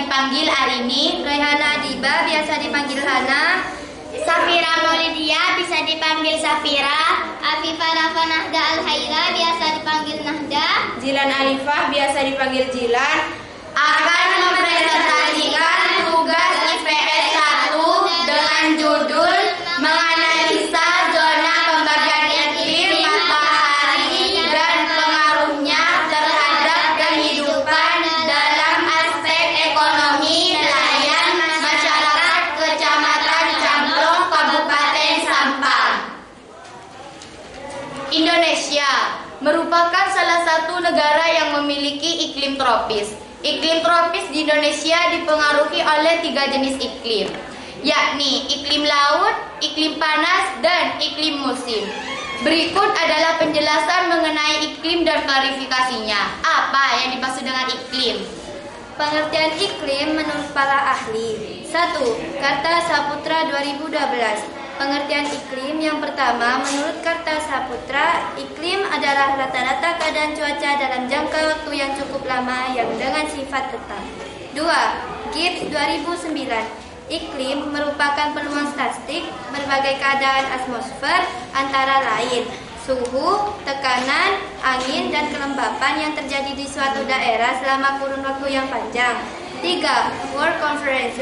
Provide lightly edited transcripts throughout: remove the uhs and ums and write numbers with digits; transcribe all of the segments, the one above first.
dipanggil Arini, Rehana Adiba biasa dipanggil Hana, Safira Maulidia bisa dipanggil Safira, Afifah Rafa Nahda Al-Haira biasa dipanggil Nahda, Jilan Alifah biasa dipanggil Jilan, akan mempresentasikan tugas IPS 1 dengan judul menganalisa zona pembagian iklim matahari dan pengaruhnya terhadap kehidupan dalam aspek ekonomi nelayan masyarakat Kecamatan Camplong, Kabupaten Sampang. Indonesia merupakan salah satu negara yang memiliki iklim tropis. Iklim tropis di Indonesia dipengaruhi oleh 3 jenis iklim, yakni iklim laut, iklim panas, dan iklim musim. Berikut adalah penjelasan mengenai iklim dan klarifikasinya. Apa yang dimaksud dengan iklim? Pengertian iklim menurut para ahli. 1. Carta Saputra 2012. Pengertian iklim yang pertama, menurut Carta Saputra, iklim adalah rata-rata keadaan cuaca dalam jangka waktu yang cukup lama yang dengan sifat tetap. 2. Gibbs 2009. Iklim merupakan peluang statistik berbagai keadaan atmosfer antara lain suhu, tekanan, angin, dan kelembapan yang terjadi di suatu daerah selama kurun waktu yang panjang. 3. World Conference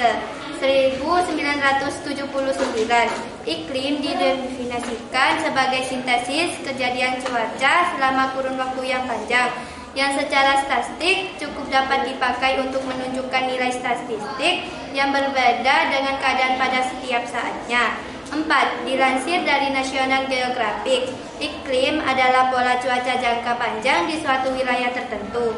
1979. Iklim didefinisikan sebagai sintesis kejadian cuaca selama kurun waktu yang panjang yang secara statistik cukup dapat dipakai untuk menunjukkan nilai statistik yang berbeda dengan keadaan pada setiap saatnya. 4. Dilansir dari National Geographic, iklim adalah pola cuaca jangka panjang di suatu wilayah tertentu.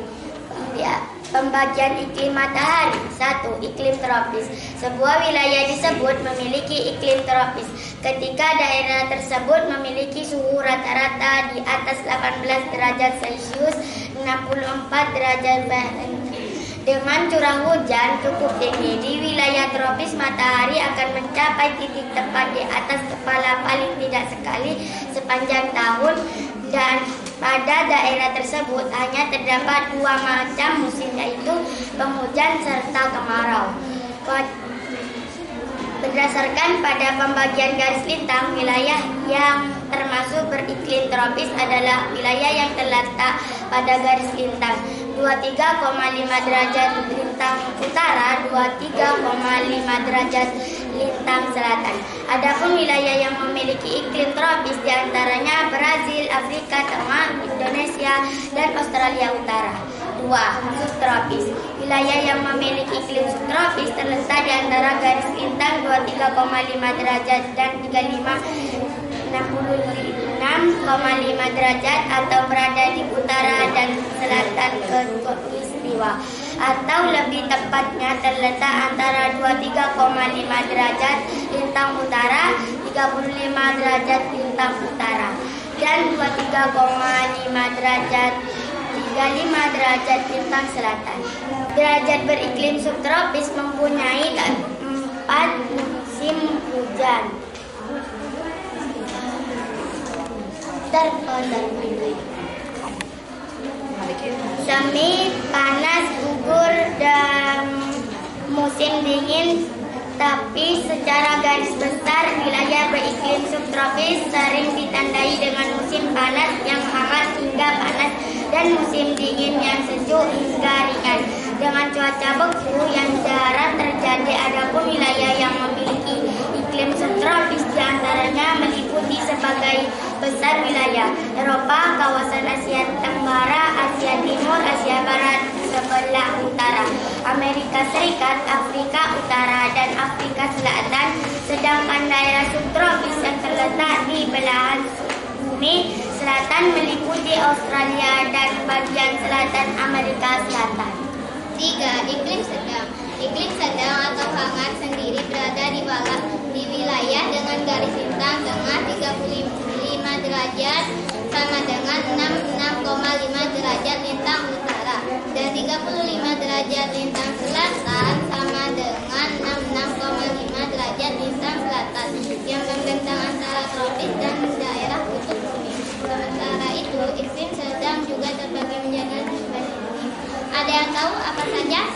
Ya, pembagian iklim matahari. 1. Iklim tropis. Sebuah wilayah disebut memiliki iklim tropis ketika daerah tersebut memiliki suhu rata-rata di atas 18 derajat Celcius 64 derajat Fahrenheit. Dengan curah hujan cukup tinggi di wilayah tropis, matahari akan mencapai titik tepat di atas kepala paling tidak sekali sepanjang tahun, dan pada daerah tersebut hanya terdapat 2 macam musim, yaitu penghujan serta kemarau. Berdasarkan pada pembagian garis lintang, wilayah yang termasuk beriklim tropis adalah wilayah yang terletak pada garis lintang 23,5 derajat lintang utara, 23,5 derajat lintang selatan. Adapun wilayah yang memiliki iklim tropis diantaranya Brazil, Afrika Tengah, Indonesia, dan Australia Utara. 2. Subtropis. Wilayah yang memiliki iklim subtropis terletak di antara garis lintang 23,5 derajat dan 66,5 derajat atau berada di utara dan selatan khatulistiwa, atau lebih tepatnya terletak antara 23,5 derajat lintang utara, 35 derajat lintang utara, dan 23,5 derajat 35 derajat lintang selatan. Derajat beriklim subtropis mempunyai 4 musim hujan. Semi, panas, gugur, dan musim dingin. Tapi secara garis besar, wilayah beriklim subtropis sering ditandai dengan musim panas yang hangat hingga panas dan musim dingin yang sejuk hingga ringan dengan cuaca beku yang jarang terjadi. Adapun wilayah yang memiliki iklim subtropis diantaranya meliputi sebagai besar wilayah Eropa, kawasan Asia Tenggara, Asia Timur, Asia Barat sebelah utara, Amerika Serikat, Afrika Utara, dan Afrika Selatan. Sedangkan daerah subtropis yang terletak di belahan bumi selatan meliputi Australia dan bagian selatan Amerika Selatan. 3. Iklim sedang. Iklim sedang atau hangat sendiri berada di wilayah dengan garis lintang tengah 35 derajat sama dengan 66,5 derajat lintang utara dan 35 derajat lintang selatan sama dengan 66,5 derajat lintang selatan yang membentang antara tropis dan daerah kutub bumi. Sementara itu, iklim sedang juga terbagi menjadi 11 iklim. Ada yang tahu apa saja?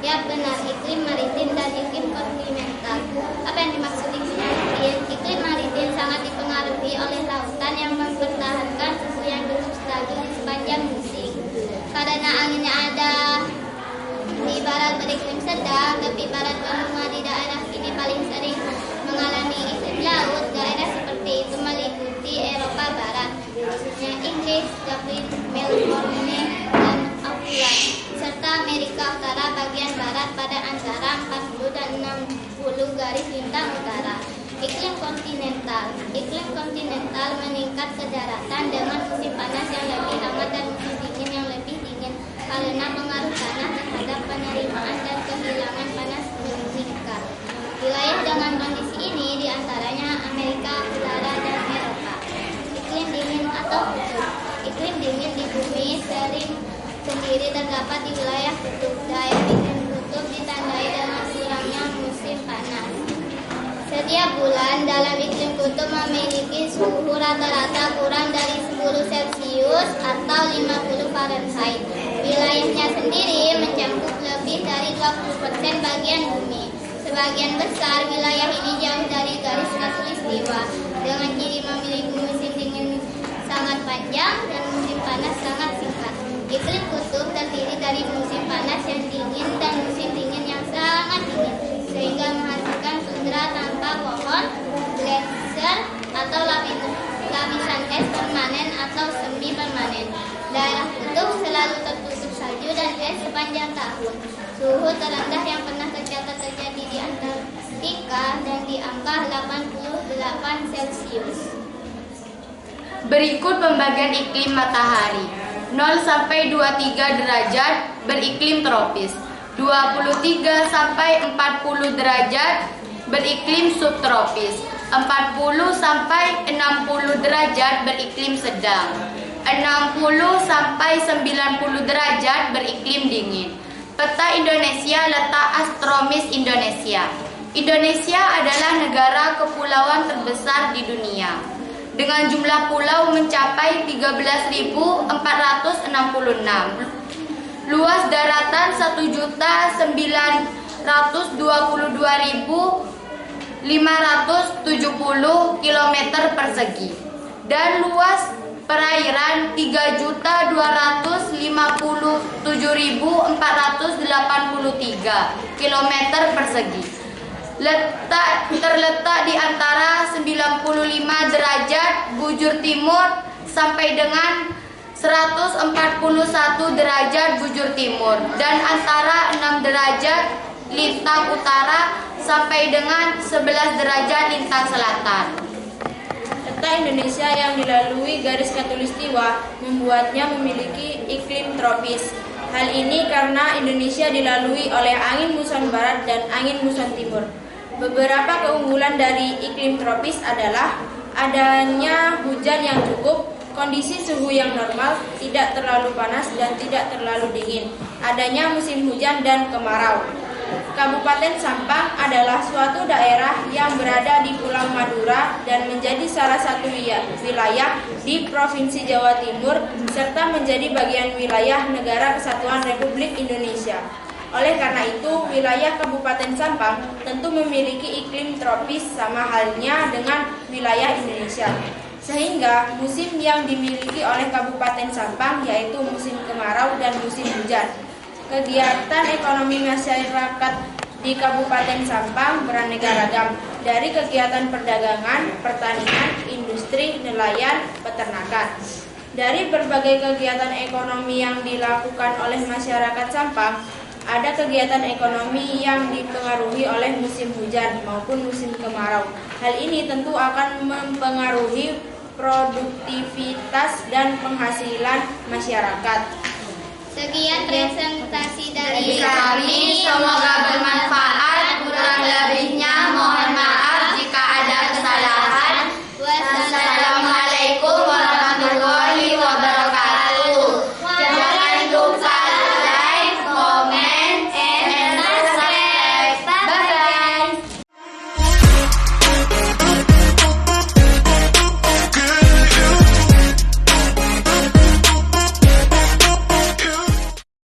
Ya benar, iklim maritim dan iklim kontinental. Apa yang dimaksud iklim maritim? Iklim maritim sangat dipengaruhi oleh lautan yang mempertahankan suhu yang cukup stabil di sepanjang musim. Karena anginnya ada di barat beriklim sedang, tepi barat benua di daerah ini paling sering mengalami iklim laut. Daerah seperti itu meliputi Eropa Barat, khususnya Inggris, Dublin, Melbourne, dan Auckland, serta Amerika Utara bagian barat pada antara 40 dan 60 garis lintang utara. Iklim kontinental. Iklim kontinental meningkat ke daratan dengan musim panas yang lebih hangat dan musim dingin yang lebih dingin karena pengaruh tanah terhadap penerimaan dan kehilangan panas meningkat. Wilayah dengan kondisi ini diantaranya Amerika Utara dan Eropa. Iklim dingin atau kutub. Iklim dingin di bumi sendiri terdapat di wilayah kutub. Daerah iklim kutub ditandai dengan kurangnya musim panas. Setiap bulan dalam iklim kutub memiliki suhu rata-rata kurang dari 10 Celcius atau 50 Fahrenheit. Wilayahnya sendiri mencakup lebih dari 20% bagian bumi. Sebagian besar wilayah ini jauh dari garis khatulistiwa dengan ciri memiliki musim dingin sangat panjang dan musim panas sangat singkat. Iklim kutub terdiri dari musim panas yang dingin dan musim dingin yang sangat dingin, sehingga menghasilkan tundra tanpa pohon, gletser atau lapisan es permanen atau semi permanen. Daerah kutub selalu tertutup salju dan es sepanjang tahun. Suhu terendah yang pernah tercatat terjadi di Antartika dan di angka 88 Celcius. Berikut pembagian iklim matahari. 0 sampai 23 derajat beriklim tropis. 23 sampai 40 derajat beriklim subtropis. 40 sampai 60 derajat beriklim sedang. 60 sampai 90 derajat beriklim dingin. Peta Indonesia letak astronomis Indonesia. Indonesia adalah negara kepulauan terbesar di dunia, dengan jumlah pulau mencapai 13.466, luas daratan 1.922.570 km persegi, dan luas perairan 3.257.483 km persegi. Terletak di antara 95 derajat bujur timur sampai dengan 141 derajat bujur timur dan antara 6 derajat lintang utara sampai dengan 11 derajat lintang selatan. Peta Indonesia yang dilalui garis khatulistiwa membuatnya memiliki iklim tropis. Hal ini karena Indonesia dilalui oleh angin muson barat dan angin muson timur. Beberapa keunggulan dari iklim tropis adalah adanya hujan yang cukup, kondisi suhu yang normal, tidak terlalu panas dan tidak terlalu dingin, adanya musim hujan dan kemarau. Kabupaten Sampang adalah suatu daerah yang berada di Pulau Madura dan menjadi salah satu wilayah di Provinsi Jawa Timur serta menjadi bagian wilayah Negara Kesatuan Republik Indonesia. Oleh karena itu, wilayah Kabupaten Sampang tentu memiliki iklim tropis sama halnya dengan wilayah Indonesia. Sehingga musim yang dimiliki oleh Kabupaten Sampang yaitu musim kemarau dan musim hujan. Kegiatan ekonomi masyarakat di Kabupaten Sampang beraneka ragam, dari kegiatan perdagangan, pertanian, industri, nelayan, peternakan. Dari berbagai kegiatan ekonomi yang dilakukan oleh masyarakat Sampang, ada kegiatan ekonomi yang dipengaruhi oleh musim hujan maupun musim kemarau. Hal ini tentu akan mempengaruhi produktivitas dan penghasilan masyarakat. Sekian presentasi dari Kami, semoga